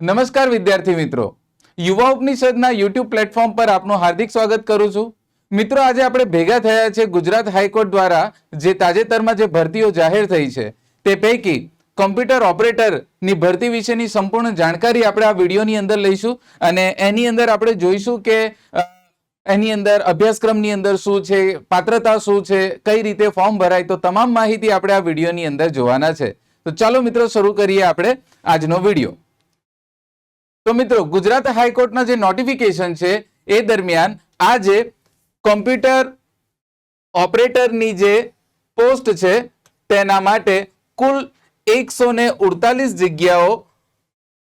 નમસ્કાર વિદ્યાર્થી મિત્રો, યુવા ઉપનિષદના યુટ્યુબ પ્લેટફોર્મ પર આપનું હાર્દિક સ્વાગત કરું છું. મિત્રો, આજે આપણે ભેગા થયા છે ગુજરાત હાઈકોર્ટ દ્વારા જે તાજેતરમાં જે ભરતીઓ જાહેર થઈ છે તે પૈકી કોમ્પ્યુટર ઓપરેટરની ભરતી વિશેની સંપૂર્ણ જાણકારી આપણે આ વિડીયોની અંદર લઈશું અને એની અંદર આપણે જોઈશું કે એની અંદર અભ્યાસક્રમની અંદર શું છે, પાત્રતા શું છે, કઈ રીતે ફોર્મ ભરાય, તો તમામ માહિતી આપણે આ વિડીયોની અંદર જોવાના છે. તો ચાલો મિત્રો શરૂ કરીએ આપણે આજનો વિડીયો. તો મિત્રો, ગુજરાત હાઈકોર્ટના જે નોટિફિકેશન છે એ દરમિયાન આ જે કોમ્પ્યુટર ઓપરેટરની જે પોસ્ટ છે તેના માટે કુલ 148 જગ્યાઓ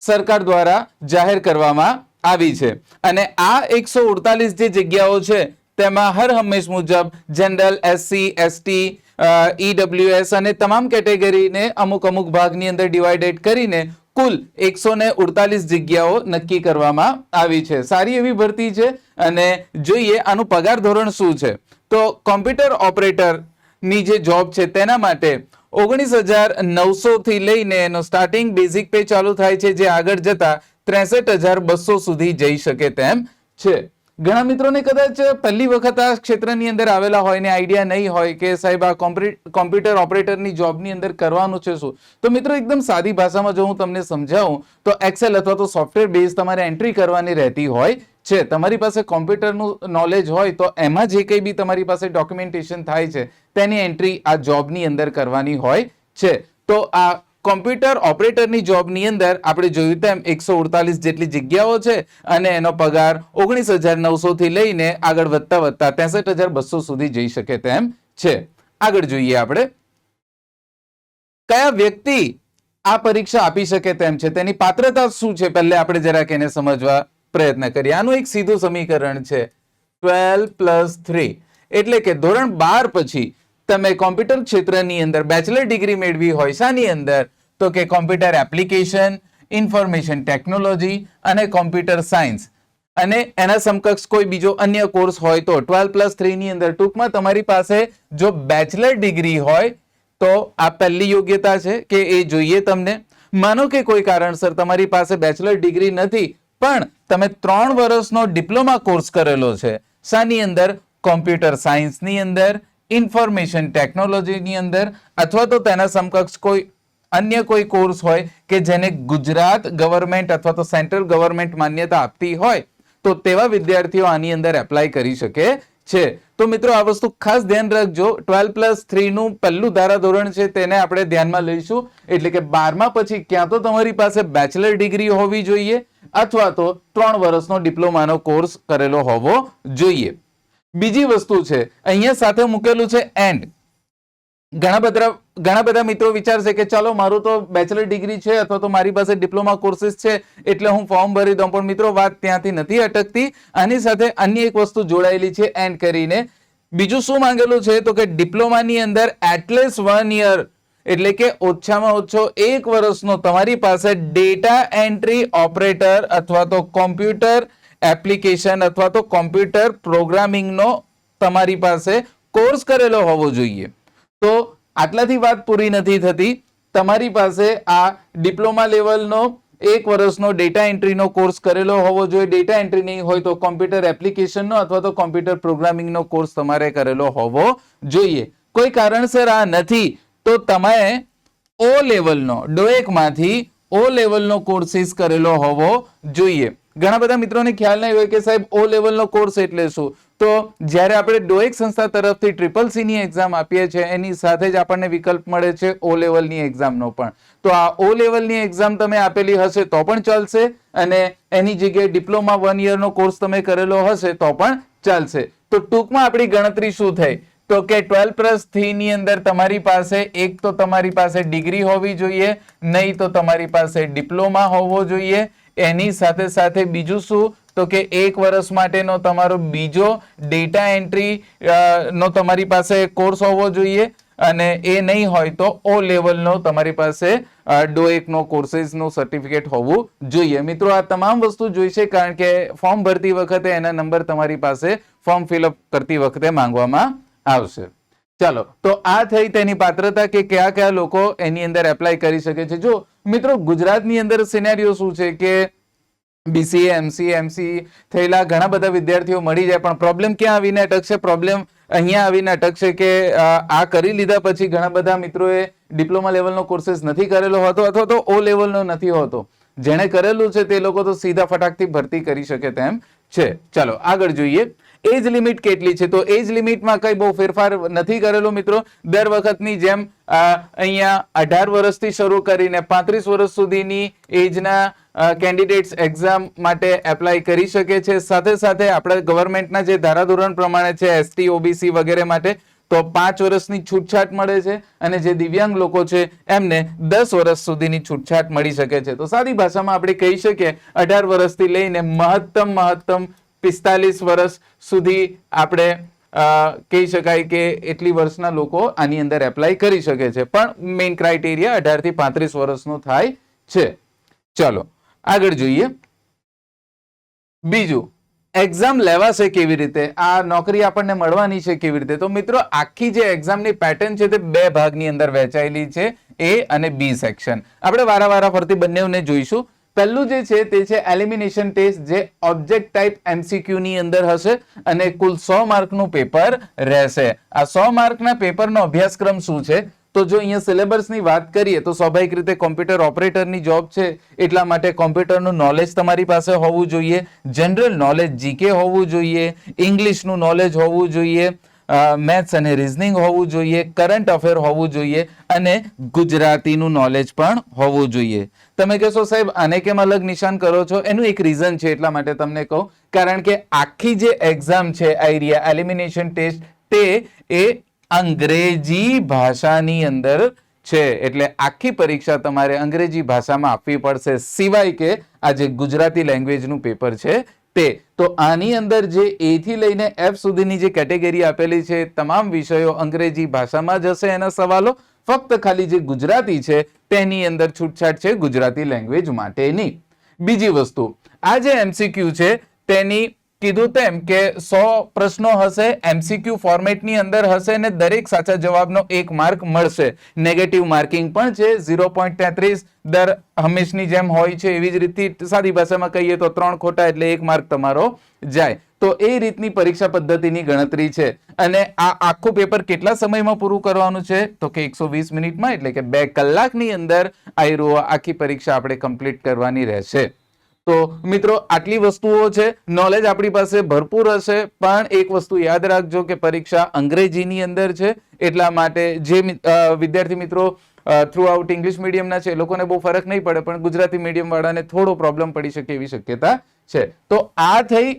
સરકાર દ્વારા જાહેર કરવામાં આવી છે અને આ 148 જે જગ્યાઓ છે તેમાં હર હંમેશ મુજબ જનરલ, એસસી, એસટી, ઈડબ્લ્યુએસ અને તમામ કેટેગરીને અમુક ભાગની અંદર ડિવાઇડેડ કરીને કુલ 148 જગ્યાઓ નક્કી કરવામાં આવી છે. સારી એવી ભરતી છે અને જોઈએ આનું પગાર ધોરણ શું છે. તો કોમ્પ્યુટર ઓપરેટરની જે જોબ છે તેના માટે 19,900 થી લઈને એનો સ્ટાર્ટિંગ બેઝિક પે ચાલુ થાય છે, જે આગળ જતા 63,200 સુધી જઈ શકે તેમ છે. ઘણા મિત્રોને કદાચ પહેલી વખત આ ક્ષેત્રની અંદર આવેલા હોય ને આઈડિયા નહીં હોય કે સાહેબ આ કોમ્પ્યુટર ઓપરેટરની જોબની અંદર કરવાનું છે શું. તો મિત્રો, એકદમ સાદી ભાષામાં જો હું તમને સમજાવું તો એક્સેલ અથવા તો સોફ્ટવેર બેઝ તમારે એન્ટ્રી કરવાની રહેતી હોય છે. તમારી પાસે કોમ્પ્યુટરનું નોલેજ હોય તો એમાં જે કંઈ બી તમારી પાસે ડોક્યુમેન્ટેશન થાય છે તેની એન્ટ્રી આ જોબની અંદર કરવાની હોય છે. તો આ કોમ્પ્યુટર ઓપરેટરની જોબની અંદર આપણે જોયું તેમ 148 જેટલી જગ્યાઓ છે અને એનો પગાર 19,900 થી લઈને આગળ વધતા 63,200 સુધી જઈ શકે તેમ છે. આગળ જોઈએ આપણે કયા વ્યક્તિ આ પરીક્ષા આપી શકે તેમ છે, તેની પાત્રતા શું છે, પહેલે આપણે જરાક એને સમજવા પ્રયત્ન કરીએ. આનું એક સીધું સમીકરણ છે 12+3 એટલે કે ધોરણ 12 પછી તમે કોમ્પ્યુટર ક્ષેત્રની અંદર બેચલર ડિગ્રી મેળવી હોય શાની અંદર, તો કે કોમ્પ્યુટર એપ્લિકેશન, ઇન્ફોર્મેશન ટેકનોલોજી અને કોમ્પ્યુટર સાયન્સ, અને એના સમકક્ષ કોઈ બીજો અન્ય કોર્સ હોય તો 12+3 ની અંદર ટૂંકમાં તમારી પાસે જો બેચલર ડિગ્રી હોય તો આ પહેલી યોગ્યતા છે કે એ જોઈએ તમને. માનો કે કોઈ કારણસર તમારી પાસે બેચલર ડિગ્રી નથી પણ તમે 3 વર્ષનો ડિપ્લોમા કોર્સ કરેલો છે શાની અંદર, કોમ્પ્યુટર સાયન્સની અંદર, ઇન્ફોર્મેશન ટેકનોલોજીની અંદર, અથવા તો તેના સમકક્ષ કોઈ અન્ય કોઈ કોર્સ હોય કે જેને ગુજરાત ગવર્મેન્ટ અથવા તો સેન્ટ્રલ ગવર્મેન્ટ માન્યતા આપતી હોય તો તેવા વિદ્યાર્થીઓ આની અંદર એપ્લાય કરી શકે છે. તો મિત્રો, આ વસ્તુ ખાસ ધ્યાન રાખજો. 12+3 નું પહેલું ધારાધોરણ છે તેને આપણે ધ્યાનમાં લઈશું. એટલે કે 12મા પછી ક્યાં તો તમારી પાસે બેચલર ડિગ્રી હોવી જોઈએ અથવા તો 3 વર્ષનો ડિપ્લોમાનો કોર્સ કરેલો હોવો જોઈએ. બીજી વસ્તુ છે અહીંયા સાથે મૂકેલું છે એન્ડ. ઘણા બધા મિત્રો વિચારશે કે ચાલો મારું તો બેચલર ડિગ્રી છે અથવા તો મારી પાસે ડિપ્લોમા કોર્સીસ છે એટલે હું ફોર્મ ભરી દઉં. પણ મિત્રો, વાત ત્યાંથી નથી અટકતી. આની સાથે અન્ય એક વસ્તુ જોડાયેલી છે એન્ડ કરીને. બીજું શું માંગેલું છે તો કે ડિપ્લોમાની અંદર એટલીસ્ટ 1 યર એટલે કે ઓછામાં ઓછો 1 વર્ષનો તમારી પાસે ડેટા એન્ટ્રી ઓપરેટર અથવા તો કોમ્પ્યુટર એપ્લિકેશન અથવા તો કોમ્પ્યુટર પ્રોગ્રામિંગનો તમારી પાસે કોર્સ કરેલો હોવો જોઈએ. તો આટલાથી વાત પૂરી નથી થતી. તમારી પાસે આ ડિપ્લોમા લેવલનો 1 વર્ષનો ડેટા એન્ટ્રીનો કોર્સ કરેલો હોવો જોઈએ. ડેટા એન્ટ્રી નહીં હોય તો કોમ્પ્યુટર એપ્લિકેશનનો અથવા તો કોમ્પ્યુટર પ્રોગ્રામિંગનો કોર્સ તમારે કરેલો હોવો જોઈએ. કોઈ કારણસર આ નથી તો તમે ઓ લેવલનો ડોએકમાંથી ઓ લેવલનો કોર્સિસ કરેલો હોવો જોઈએ. ઘણા બધા મિત્રોને ખ્યાલ નહીં હોય કે સાહેબ ઓ લેવલનો કોર્સ એટલે શું. તો જ્યારે આપણે ડોએક સંસ્થા તરફથી CCC ની એક્ઝામ આપીએ છીએ એની સાથે જ આપણને વિકલ્પ મળે છે ઓ લેવલની એક્ઝામનો પણ. તો આ ઓ લેવલની એક્ઝામ તમે આપેલી હશે તો પણ ચાલશે અને એની જગ્યાએ ડિપ્લોમા 1 યરનો કોર્સ તમે કરેલો હશે તો પણ ચાલશે. તો ટૂંકમાં આપણી ગણતરી શું થઈ તો કે 12+3 ની અંદર તમારી પાસે એક તો તમારી પાસે ડિગ્રી હોવી જોઈએ, નહીં તો તમારી પાસે ડિપ્લોમા હોવો જોઈએ. એની સાથે સાથે બીજું શું તો કે 1 વર્ષ માટેનો તમારો બીજો ડેટા એન્ટ્રી નો તમારી પાસે કોર્સ હોવો જોઈએ અને એ નહીં હોય તો ઓ લેવલનો તમારી પાસે ડોએકનો કોર્सेसનું સર્ટિફિકેટ હોવું જોઈએ. મિત્રો, આ તમામ વસ્તુ જોઈશે કારણ કે ફોર્મ ભરતી વખતે એના નંબર તમારી પાસે ફોર્મ ફિલઅપ કરતી વખતે માંગવામાં આવશે. ચાલો, તો આ થઈ તેની પાત્રતા કે કયા કયા લોકો એની અંદર એપ્લાય કરી શકે છે. જો મિત્રો ગુજરાતની અંદર સિનેરિયો શું છે કે બીસીએ એમસીએ એમસી થયેલા ઘણા બધા વિદ્યાર્થીઓ મળી જાય, પણ પ્રોબ્લેમ ક્યાં આવીને અટકશે? પ્રોબ્લેમ અહીંયા આવીને અટકશે કે આ કરી લીધા પછી ઘણા બધા મિત્રોએ ડિપ્લોમા લેવલનો કોર્सेस નથી કરેલો હોતો અથવા તો ઓ લેવલનો નથી હોતો. જેણે કરેલું છે તે લોકો તો સીધા ફટાકથી ભરતી કરી શકે તેમ છે. ચાલો આગળ જોઈએ. એજ લિમિટ કેટલી છે? તો એજ લિમિટમાં કઈ બહુ ફેરફાર નથી કરેલો મિત્રો. દર વખતની જેમ અહીંયા 18 વર્ષથી શરૂ કરીને 35 વર્ષ સુધીની એજના કેન્ડિડેટ્સ એક્ઝામ માટે એપ્લાય કરી શકે છે. સાથે સાથે આપણા ગવર્મેન્ટના જે ધારાધોરણ પ્રમાણે છે એસટી ઓબીસી વગેરે માટે તો 5 વર્ષની છૂટછાટ મળે છે, અને જે દિવ્યાંગ લોકો છે એમને 10 વર્ષ સુધીની છૂટછાટ મળી શકે છે. તો સાદી ભાષામાં આપણે કહી શકીએ 18 વર્ષથી લઈને મહત્તમ 45 વર્ષ સુધી આપણે કહી શકાય કે એટલી વર્ષના લોકો આની અંદર એપ્લાય કરી શકે છે, પણ મેઇન ક્રાઇટેરિયા 18 થી 35 વર્ષનો થાય છે. ચાલો આગળ જોઈએ. બીજું, એક્ઝામ લેવાશે કેવી રીતે? આ નોકરી આપણને મળવાની છે કેવી રીતે? તો મિત્રો આખી જે એક્ઝામની પેટર્ન છે તે 2 ભાગની અંદર વહેંચાયેલી છે, એ અને બી સેક્શન. આપણે વારા ફરતી બંનેને જોઈશું. પહેલું જે છે તે છે એલિમિનેશન ટેસ્ટ, જે ઓબ્જેક્ટ ટાઈપ એમસીક્યુ ની અંદર હશે અને કુલ 100 માર્કનું પેપર રહેશે. આ 100 માર્કના પેપરનો અભ્યાસક્રમ શું છે? તો જો અહીંયા સિલેબસની વાત કરીએ તો સ્વાભાવિક રીતે કોમ્પ્યુટર ઓપરેટરની જોબ છે, એટલા માટે કોમ્પ્યુટરનું નોલેજ તમારી પાસે હોવું જોઈએ, જનરલ નોલેજ જીકે હોવું જોઈએ, ઇંગ્લિશનું નોલેજ હોવું જોઈએ, મેથ્સ અને રિઝનિંગ હોવું જોઈએ, કરંટ અફેર હોવું જોઈએ અને ગુજરાતીનું નોલેજ પણ હોવું જોઈએ. તમે કહેશો સાહેબ આને કેમ અલગ નિશાન કરો છો? એનું એક રીઝન છે, એટલા માટે તમને કહું, કારણ કે આખી જે એક્ઝામ છે આઈરિયા એલિમિનેશન ટેસ્ટ તે એ અંગ્રેજી ભાષાની અંદર છે, એટલે આખી પરીક્ષા તમારે અંગ્રેજી ભાષામાં આપવી પડશે, સિવાય કે આ જે ગુજરાતી લેંગ્વેજનું પેપર છે તે. તો આની અંદર જે એ થી લઈને એફ સુધીની જે કેટેગરી આપેલી છે તમામ વિષયો અંગ્રેજી ભાષામાં જ હશે. એના સવાલો ફક્ત ખાલી જે ગુજરાતી છે તેની અંદર છૂટછાટ છે ગુજરાતી લેંગ્વેજ માટેની. બીજી વસ્તુ, આ જે એમસીક્યુ છે તેની કીધું તેમ કે 100 પ્રશ્નો હશે, એમસીક્યુ ફોર્મેટની અંદર હશે અને દરેક સાચા જવાબનો 1 માર્ક મળશે. નેગેટિવ માર્કિંગ પણ છે 0.33 દર હંમેશની જેમ હોય છે એવી જ રીતથી સાદી ભાષામાં કહીએ તો 3 ખોટા એટલે 1 માર્ક તમારો જાય. તો એ રીતની પરીક્ષા પદ્ધતિની ગણતરી છે. અને આ આખું પેપર કેટલા સમયમાં પૂરું કરવાનું છે? તો કે 120 મિનિટમાં, એટલે કે 2 કલાકની અંદર આખી પરીક્ષા આપણે કમ્પ્લીટ કરવાની રહેશે. તો મિત્રો આટલી વસ્તુઓ છે, નોલેજ આપણી પાસે ભરપૂર હશે, પણ એક વસ્તુ યાદ રાખજો કે પરીક્ષા અંગ્રેજીની અંદર છે, એટલા માટે જે વિદ્યાર્થી મિત્રો થ્રુ આઉટ ઇંગ્લિશ મીડિયમના છે એ લોકોને બહુ ફરક નહીં પડે, પણ ગુજરાતી મીડિયમ વાળાને થોડો પ્રોબ્લેમ પડી શકે એવી શક્યતા છે. તો આ થઈ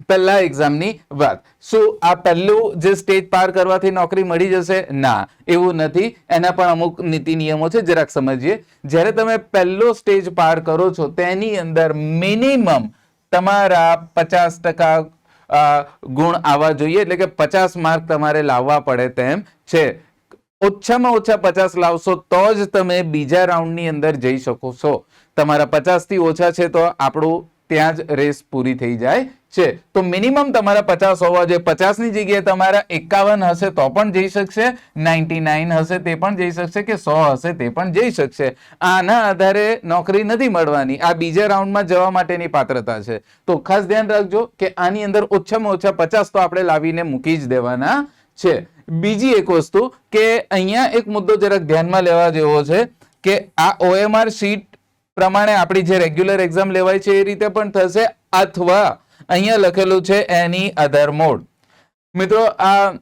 પહેલા એક્ઝામની વાત. શું આ પહેલું જે સ્ટેજ પાર કરવાથી નોકરી મળી જશે? ના, એવું નથી. એના પણ અમુક નીતિ નિયમો છે, જરાક સમજીએ. જ્યારે તમે પહેલો સ્ટેજ પાર કરો છો તેની અંદર મિનિમમ તમારા 50% ગુણ આવવા જોઈએ, એટલે કે 50 માર્ક તમારે લાવવા પડે તેમ છે. ઓછામાં ઓછા 50 લાવશો તો જ તમે બીજા રાઉન્ડની અંદર જઈ શકો છો. તમારા 50 થી ઓછા છે તો આપણું ત્યાં જ રેસ પૂરી થઈ જાય છે. તો મિનિમમ તમારા 50 હોવા જોઈએ. 50 ની જગ્યાએ તમારા 51 હશે તો પણ જઈ શકશે, 99 હશે તે પણ જઈ શકશે, કે 100 હશે તે પણ જઈ શકશે. આના આધારે નોકરી નથી મળવાની. આ બીજા રાઉન્ડમાં જવા માટેની પાત્રતા છે. તો ખાસ ધ્યાન રાખજો કે આની અંદર ઓછામાં ઓછા 50 તો આપણે લાવીને મૂકી જ દેવાના છે. બીજી એક વસ્તુ કે અહીંયા એક મુદ્દો જરાક ધ્યાનમાં લેવા જેવો છે કે આ OMR શીટ પ્રમાણે આપણી જે રેગ્યુલર એક્ઝામ લેવાય છે એ રીતે પણ થશે, અથવા અહીંયા લખેલું છે એની અધર મોડ. મિત્રો આ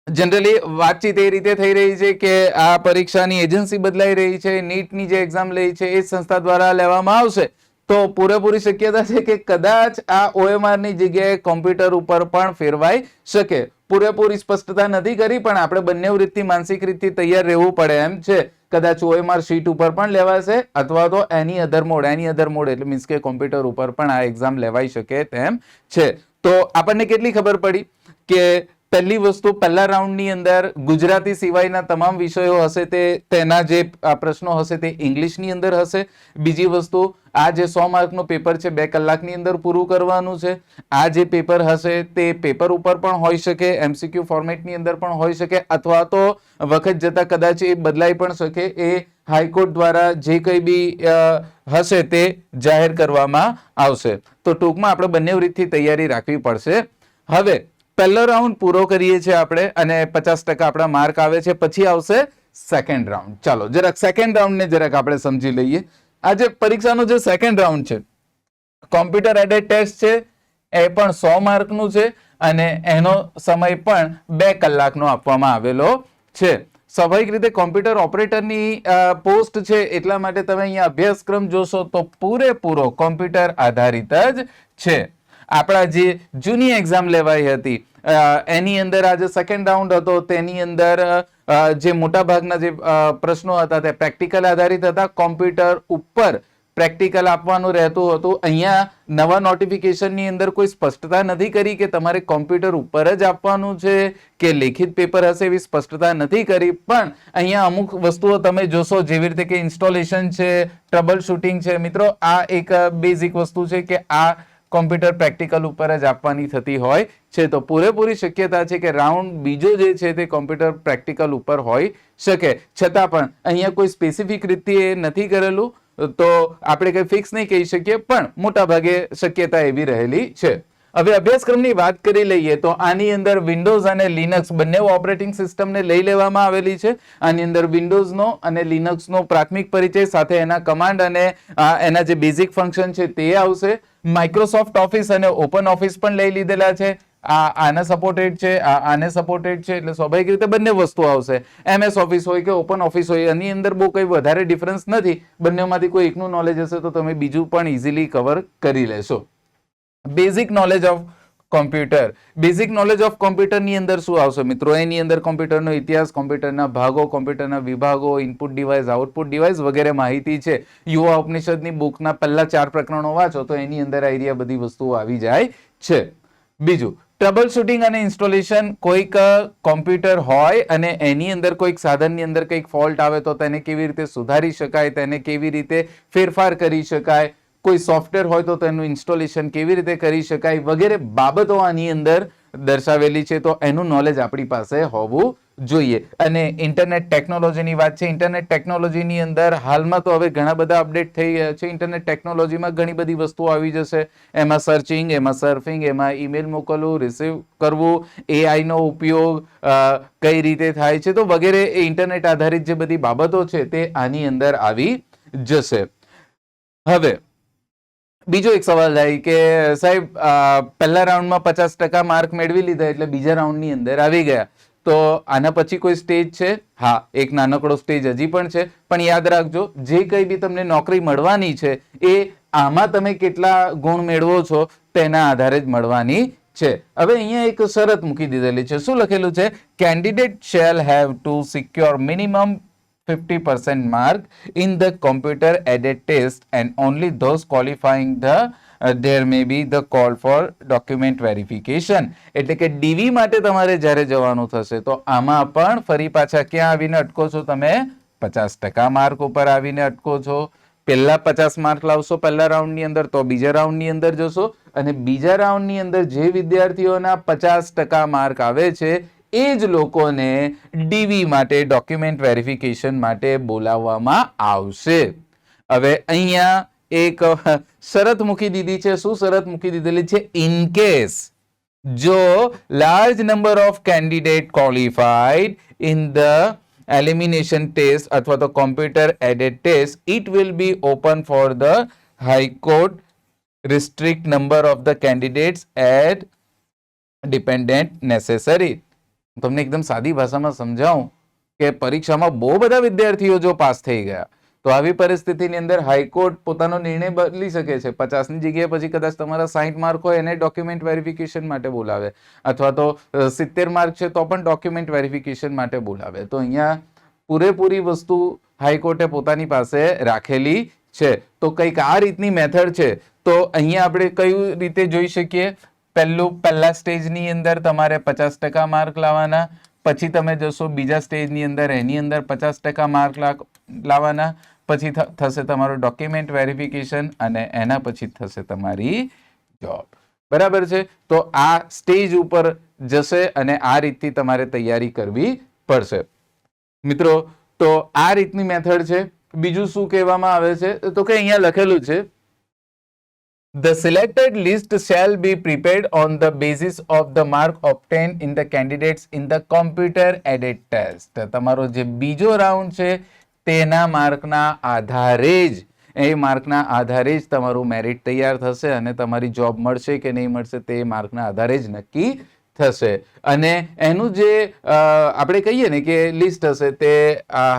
જનરલી વાતચીત એ રીતે થઈ રહી છે કે આ પરીક્ષાની એજન્સી બદલાઈ રહી છે, નીટની જે એક્ઝામ લઈ છે એ સંસ્થા દ્વારા લેવામાં આવશે, તો પૂરેપૂરી શક્યતા છે કે કદાચ આ OMR ની જગ્યાએ કોમ્પ્યુટર ઉપર પણ ફેરવાઈ શકે. પૂરેપૂરી સ્પષ્ટતા નથી કરી, પણ આપણે બંને રીતથી માનસિક રીતથી તૈયાર રહેવું પડે એમ છે. કદાચ OMR શીટ ઉપર પણ લેવાશે, અથવા તો એની અધર મોડ એટલે મીન્સ કે કોમ્પ્યુટર ઉપર પણ આ એક્ઝામ લેવાઈ શકે તેમ છે. તો આપણને કેટલી ખબર પડી કે પહેલી વસ્તુ, પહેલા રાઉન્ડની અંદર ગુજરાતી સિવાયના તમામ વિષયો હશે તેના જે પ્રશ્નો હશે તે ઇંગ્લિશની અંદર હશે. બીજી વસ્તુ, આ જે 100 માર્કનું પેપર છે 2 કલાકની અંદર પૂરું કરવાનું છે. આ જે પેપર હશે તે પેપર ઉપર પણ હોઈ શકે, MCQ ફોર્મેટની અંદર પણ હોઈ શકે, અથવા તો વખત જતા કદાચ એ બદલાઈ પણ શકે. એ હાઈકોર્ટ દ્વારા જે કંઈ બી હશે તે જાહેર કરવામાં આવશે. તો ટૂંકમાં આપણે બંને રીતથી તૈયારી રાખવી પડશે. હવે પહેલો રાઉન્ડ પૂરો કરીએ છીએ આપણે અને 50% આપણા માર્ક આવે છે. પછી આવશે સેકન્ડ રાઉન્ડ. ચાલો જરાક સેકન્ડ રાઉન્ડને જરાક આપણે સમજી લઈએ. આ જે પરીક્ષાનો જે સેકન્ડ રાઉન્ડ છે, કોમ્પ્યુટર એડેડ ટેસ્ટ છે, એ પણ 100 માર્કનું છે અને એનો સમય પણ 2 કલાકનો આપવામાં આવેલો છે. સ્વાભાવિક રીતે કોમ્પ્યુટર ઓપરેટરની પોસ્ટ છે એટલા માટે તમે અહીંયા અભ્યાસક્રમ જોશો તો પૂરેપૂરો કોમ્પ્યુટર આધારિત જ છે. આપણા જે જૂની એક્ઝામ લેવાઈ હતી એની અંદર આજે સેકન્ડ રાઉન્ડ હતો, તેની અંદર જે મોટા ભાગના જે પ્રશ્નો હતા તે પ્રેક્ટિકલ આધારિત હતા. કોમ્પ્યુટર ઉપર પ્રેક્ટિકલ આપવાનું રહેતું હતું. અહીંયા નવા નોટિફિકેશનની અંદર કોઈ સ્પષ્ટતા નથી કરી કે તમારે કોમ્પ્યુટર ઉપર જ આપવાનું છે કે લેખિત પેપર હશે, એવી સ્પષ્ટતા નથી કરી. પણ અહીંયા અમુક વસ્તુઓ તમે જોશો, જેવી રીતે કે ઇન્સ્ટોલેશન છે, ટ્રબલ શૂટિંગ છે. મિત્રો, આ એક બેઝિક વસ્તુ છે કે આ કોમ્પ્યુટર પ્રેક્ટિકલ ઉપર જ આપવાની થતી હોય છે. તો પૂરેપૂરી શક્યતા છે કે રાઉન્ડ બીજો જે છે તે કોમ્પ્યુટર પ્રેક્ટિકલ ઉપર હોઈ શકે. છતાં પણ અહીંયા કોઈ સ્પેસિફિક રીતે એ નથી કરેલું, તો આપણે કંઈ ફિક્સ નહીં કહી શકીએ, પણ મોટા ભાગે શક્યતા એવી રહેલી છે. હવે અભ્યાસક્રમની વાત કરી લઈએ તો આની અંદર વિન્ડોઝ અને લિનક્સ બંને ઓપરેટિંગ સિસ્ટમને લઈ લેવામાં આવેલી છે. આની અંદર વિન્ડોઝનો અને લિનક્સનો પ્રાથમિક પરિચય સાથે એના કમાન્ડ અને એના જે બેઝિક ફંક્શન છે તે આવશે. માઇક્રોસોફ્ટ ઓફિસ અને ઓપન ઓફિસ પણ લઈ લીધેલા છે. આને સપોર્ટેડ છે, આને સપોર્ટેડ છે, એટલે સ્વાભાવિક રીતે બંને વસ્તુ આવશે. MS ઓફિસ હોય કે ઓપન ઓફિસ હોય, એની અંદર બહુ કંઈ વધારે ડિફરન્સ નથી. બંનેમાંથી કોઈ એકનું નોલેજ હશે તો તમે બીજું પણ ઇઝીલી કવર કરી લેશો. Basic knowledge of computer. Basic knowledge of કોમ્પ્યુટરની અંદર શું આવશે મિત્રો? એની અંદર કોમ્પ્યુટરનો ઇતિહાસ, કોમ્પ્યુટરના ભાગો, કોમ્પ્યુટરના વિભાગો, ઇનપુટ ડિવાઇસ, આઉટપુટ ડિવાઇસ વગેરે માહિતી છે. યુવા ઉપનિષદની બુકના પહેલા 4 પ્રકરણો વાંચો તો એની અંદર આઈડિયા બધી વસ્તુઓ આવી જાય છે. બીજું, ટ્રબલ શૂટિંગ અને ઇન્સ્ટોલેશન. કોઈક કોમ્પ્યુટર હોય અને એની અંદર કોઈક સાધનની અંદર કંઈક ફોલ્ટ આવે તો તેને કેવી રીતે સુધારી શકાય, તેને કેવી રીતે ફેરફાર કરી શકાય, કોઈ સોફ્ટવેર હોય તો તેનું ઇન્સ્ટોલેશન કેવી રીતે કરી શકાય વગેરે બાબતો આની અંદર દર્શાવેલી છે. તો એનું નોલેજ આપણી પાસે હોવું જોઈએ. અને ઇન્ટરનેટ ટેકનોલોજીની વાત છે. ઇન્ટરનેટ ટેકનોલોજીની અંદર હાલમાં તો હવે ઘણા બધા અપડેટ થઈ ગયા છે. ઇન્ટરનેટ ટેકનોલોજીમાં ઘણી બધી વસ્તુઓ આવી જશે. એમાં સર્ચિંગ, એમાં સર્ફિંગ, એમાં ઈમેલ મોકલવું, રિસીવ કરવું, AI નો ઉપયોગ કઈ રીતે થાય છે, તો વગેરે એ ઇન્ટરનેટ આધારિત જે બધી બાબતો છે તે આની અંદર આવી જશે. હવે બીજો એક સવાલ થાય કે સાહેબ પહેલા રાઉન્ડમાં 50% માર્ક મેળવી લીધા એટલે બીજા રાઉન્ડની અંદર આવી ગયા, તો આના પછી કોઈ સ્ટેજ છે? હા, એક નાનકડો સ્ટેજ હજી પણ છે. પણ યાદ રાખજો, જે કંઈ બી તમને નોકરી મળવાની છે એ આમાં તમે કેટલા ગુણ મેળવો છો તેના આધારે જ મળવાની છે. હવે અહીંયા એક શરત મૂકી દીધેલી છે. શું લખેલું છે? Candidate shall have to secure minimum 50% mark in the computer aided test and only those qualifying there may be the call for document verification. એટલે કે DV માટે તમારે જ્યારે જવાનું થશે તો આમાં પણ ફરી પાછા ક્યાં આવીને અટકો છો તમે? 50% માર્ક ઉપર આવીને અટકો છો. પહેલા 50 માર્ક લાવશો પહેલા રાઉન્ડની અંદર તો બીજા રાઉન્ડની અંદર જશો, અને બીજા રાઉન્ડની અંદર જે વિદ્યાર્થીઓના 50% માર્ક આવે છે એ જ લોકોને DV માટે, ડોક્યુમેન્ટ વેરિફિકેશન માટે બોલાવવામાં આવશે. હવે અહીંયા એક શરત મૂકી દીધી છે. શું શરત મૂકી દીધેલી છે? ઇન કેસ જો large number of candidate qualified in the elimination test અથવા તો computer aided test, it will be open for the high court restrict number of the candidates at dependent necessary. તમને એકદમ સાદી ભાષામાં સમજાવું કે પરીક્ષામાં બહુ બધા વિદ્યાર્થીઓ જો પાસ થઈ ગયા તો આવી પરિસ્થિતિની અંદર હાઈકોર્ટ પોતાનો નિર્ણય બદલી શકે છે. 50ની જગ્યાએ પછી કદાચ તમારા 60 માર્ક હોય એને ડોક્યુમેન્ટ વેરિફિકેશન માટે બોલાવે, અથવા તો 70 માર્ક છે તો પણ ડોક્યુમેન્ટ વેરિફિકેશન માટે બોલાવે. તો અહીંયા પૂરેપૂરી વસ્તુ હાઈકોર્ટે પોતાની પાસે રાખેલી છે. તો કંઈક આ રીતની મેથડ છે. તો અહીંયા આપણે કઈ રીતે જોઈ શકીએ? પહેલા સ્ટેજની અંદર તમારે 50% માર્ક લાવવાના, પછી તમે જશો બીજા સ્ટેજની અંદર, એની અંદર 50% માર્ક લાવવાના, પછી થશે તમારું ડોક્યુમેન્ટ વેરિફિકેશન અને એના પછી થશે તમારી જોબ. બરાબર છે. તો આ સ્ટેજ ઉપર જશે અને આ રીતથી તમારે તૈયારી કરવી પડશે. મિત્રો, તો આ રીતની મેથડ છે. બીજું શું કહેવામાં આવે છે તો કે અહીંયા લખેલું છે, The selected list shall be prepared on the basis of the mark obtained in the candidates in the computer aided test. તમારો જે બીજો રાઉન્ડ છે તેના માર્કના આધારે જ તમારું મેરિટ તૈયાર થશે અને તમારી જોબ મળશે કે નહીં મળશે તે માર્કના આધારે જ નક્કી થશે. અને એનું જે આપણે કહીએ ને કે લિસ્ટ હશે તે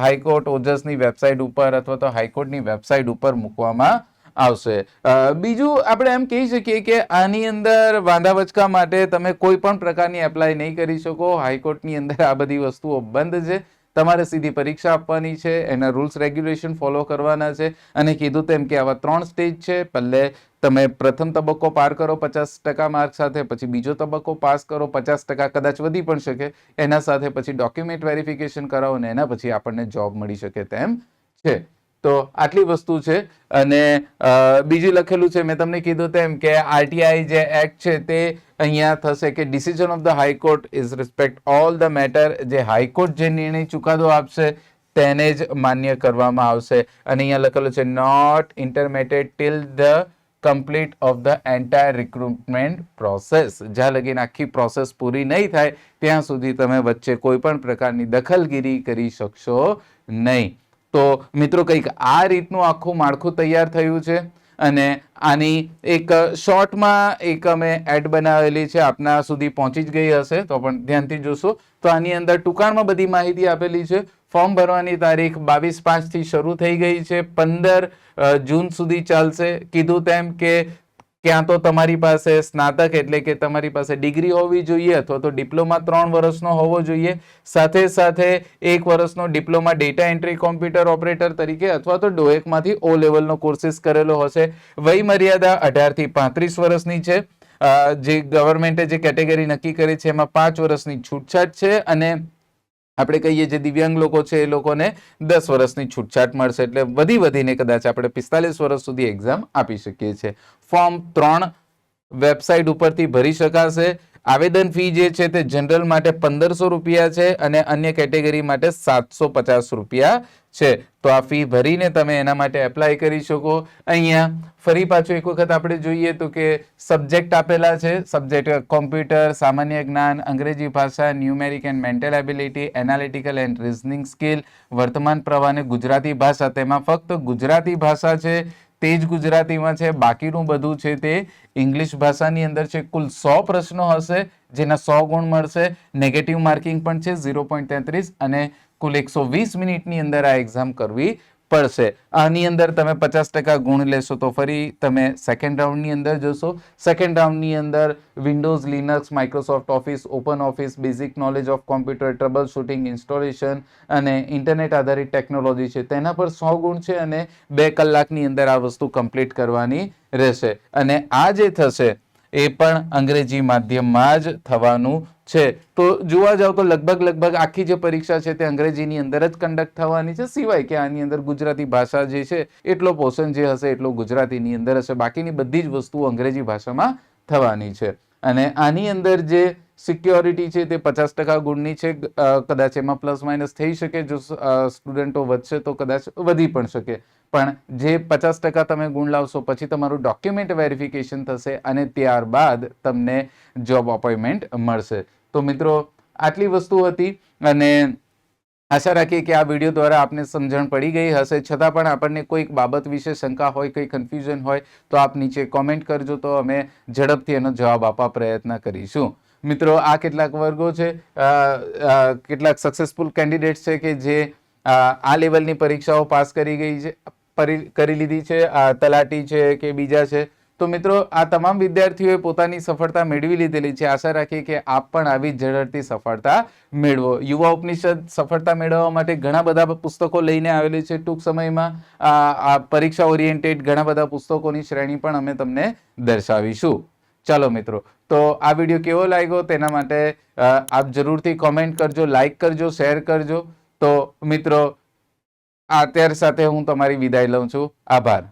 હાઈકોર્ટ ઓજસની વેબસાઇટ ઉપર અથવા તો હાઈકોર્ટની વેબસાઇટ ઉપર મૂકવામાં આવશે. બીજું આપણે એમ કહી શકીએ કે આની અંદર વાંધા વચકા માટે તમે કોઈ પણ પ્રકારની એપ્લાય નહીં કરી શકો. હાઈકોર્ટની અંદર આ બધી વસ્તુઓ બંધ છે. તમારે સીધી પરીક્ષા આપવાની છે, એના રૂલ્સ રેગ્યુલેશન ફોલો કરવાના છે. અને કીધું તેમ કે આવા 3 સ્ટેજ છે. પહેલે તમે પ્રથમ તબક્કો પાર કરો 50% માર્ક સાથે, પછી બીજો તબક્કો પાસ કરો 50%, કદાચ વધી પણ શકે એના સાથે, પછી ડોક્યુમેન્ટ વેરિફિકેશન કરાવો અને એના પછી આપણને જોબ મળી શકે તેમ છે. તો આટલી વસ્તુ છે. અને બીજું લખેલું છે, મેં તમને કીધું તેમ કે આરટીઆઈ જે એક્ટ છે તે અહીંયા થશે કે decision of the high court is respect all the matter. જે હાઈકોર્ટ જે નિર્ણય ચુકાદો આપશે તેને જ માન્ય કરવામાં આવશે. અને અહીંયા લખેલું છે, not intimated till the complete of the entire recruitment process. જ્યાં લગીને આખી પ્રોસેસ પૂરી નહીં થાય ત્યાં સુધી તમે વચ્ચે કોઈ પણ પ્રકારની દખલગીરી કરી શકશો નહીં. તો મિત્રો, કંઈક આ રીતનું આખું માળખું તૈયાર થયું છે. અને આની એક શોર્ટમાં એક અમે એડ બનાવેલી છે, આપના સુધી પહોંચી જ ગઈ હશે તો પણ ધ્યાનથી જોશો. તો આની અંદર ટૂંકાણમાં બધી માહિતી આપેલી છે. ફોર્મ ભરવાની તારીખ 22/5 થી શરૂ થઈ ગઈ છે, 15 જૂન સુધી ચાલશે. કીધું તેમ કે ક્યાં તો તમારી પાસે સ્નાતક એટલે કે તમારી પાસે ડિગ્રી હોવી જોઈએ અથવા તો ડિપ્લોમા 3 વર્ષનો હોવો જોઈએ. સાથે સાથે 1 વર્ષનો diploma data entry computer operator તરીકે અથવા તો ડોએકમાંથી O લેવલનો કોર્સિસ કરેલો હશે. વય મર્યાદા 18 થી 35 વર્ષની છે. જે ગવર્મેન્ટે જે કેટેગરી નક્કી કરી છે એમાં 5 વર્ષની છૂટછાટ છે. અને આપણે કહીએ જે દિવ્યાંગ લોકો છે એ લોકોને 10 વર્ષની છૂટછાટ મળશે. એટલે વધીને કદાચ આપણે 45 વર્ષ સુધી એક્ઝામ આપી શકીએ છીએ. ફોર્મ 3 વેબસાઇટ ઉપરથી ભરી શકાશે. આવેદન ફી જે છે તે જનરલ માટે 1500 રૂપિયા છે અને અન્ય કેટેગરી માટે 750 રૂપિયા છે. તો આ ફી ભરીને તમે એના માટે એપ્લાય કરી શકો. અહીંયા ફરી પાછું એક વખત આપણે જોઈએ તો કે સબ્જેક્ટ આપેલા છે. સબ્જેક્ટ કોમ્પ્યુટર, સામાન્ય જ્ઞાન, અંગ્રેજી ભાષા, numeric and mental ability, analytical and reasoning skill, વર્તમાન પ્રવાહ અને ગુજરાતી ભાષા. તેમાં ફક્ત ગુજરાતી ભાષા છે તે જ ગુજરાતીમાં છે. બાકીનું બધું છે તે ઇંગ્લિશ ભાષાની અંદર છે. કુલ 100 પ્રશ્નો હશે જેના 100 ગુણ મળશે. નેગેટિવ માર્કિંગ પણ છે 0.33 અને કુલ 120 મિનિટની અંદર આ એક્ઝામ કરવી પડશે. આની અંદર તમે 50% ગુણ લેશો તો ફરી તમે સેકન્ડ રાઉન્ડની અંદર જશો. સેકન્ડ રાઉન્ડની અંદર Windows, Linux, Microsoft office, open office, basic knowledge of computer, trouble shooting, installation અને ઇન્ટરનેટ આધારિત ટેકનોલોજી છે તેના પર 100 ગુણ છે અને 2 કલાકની અંદર આ વસ્તુ કમ્પ્લીટ કરવાની રહેશે. અને આ જે થશે એ પણ અંગ્રેજી માધ્યમમાં જ થવાનું છે. તો જોવા જાવ તો લગભગ આખી જે પરીક્ષા છે તે અંગ્રેજીની અંદર જ કન્ડક્ટ થવાની છે. સિવાય કે આની અંદર ગુજરાતી ભાષા જે છે એટલો પોર્શન જે હશે એટલો ગુજરાતીની અંદર હશે. બાકીની બધી જ વસ્તુઓ અંગ્રેજી ભાષામાં થવાની છે. અને આની અંદર જે સિક્યોરિટી છે તે 50% ગુણની છે. કદાચ એમાં પ્લસ માઇનસ થઈ શકે. જો સ્ટુડન્ટો વધશે તો કદાચ વધી પણ શકે. પણ જે 50% તમે ગુણ લાવશો પછી તમારું ડોક્યુમેન્ટ વેરિફિકેશન થશે અને ત્યારબાદ તમને જોબ અપોઇન્ટમેન્ટ મળશે. તો મિત્રો, આટલી વસ્તુ હતી અને આશા રાખીએ કે આ વિડીયો દ્વારા આપને સમજણ પડી ગઈ હશે. છતાં પણ આપણને કોઈક બાબત વિશે શંકા હોય, કોઈ કન્ફ્યુઝન હોય તો આપ નીચે કોમેન્ટ કરજો તો અમે ઝડપથી એનો જવાબ આપવા પ્રયત્ન કરીશું. મિત્રો, આ કેટલાક વર્ગો છે, કેટલાક સક્સેસફુલ કેન્ડિડેટ્સ છે કે જે આ લેવલની પરીક્ષાઓ પાસ કરી લીધી છે. તલાટી છે કે બીજા છે. તો મિત્રો, આ તમામ વિદ્યાર્થીઓએ પોતાની સફળતા મેળવી લીધેલી છે. આશા રાખીએ કે આપ પણ આવી ઝડપથી સફળતા મેળવો. યુવા ઉપનિષદ સફળતા મેળવવા માટે ઘણા બધા પુસ્તકો લઈને આવેલી છે. ટૂંક સમયમાં આ પરીક્ષા ઓરિએન્ટેડ ઘણા બધા પુસ્તકોની શ્રેણી પણ અમે તમને દર્શાવીશું. ચાલો મિત્રો, તો આ વિડીયો કેવો લાગ્યો તેના માટે આપ જરૂરથી કોમેન્ટ કરજો, લાઈક કરજો, શેર કરજો. તો મિત્રો, અત્યાર સાથે હું તમારી વિદાય લઉં છું. આભાર.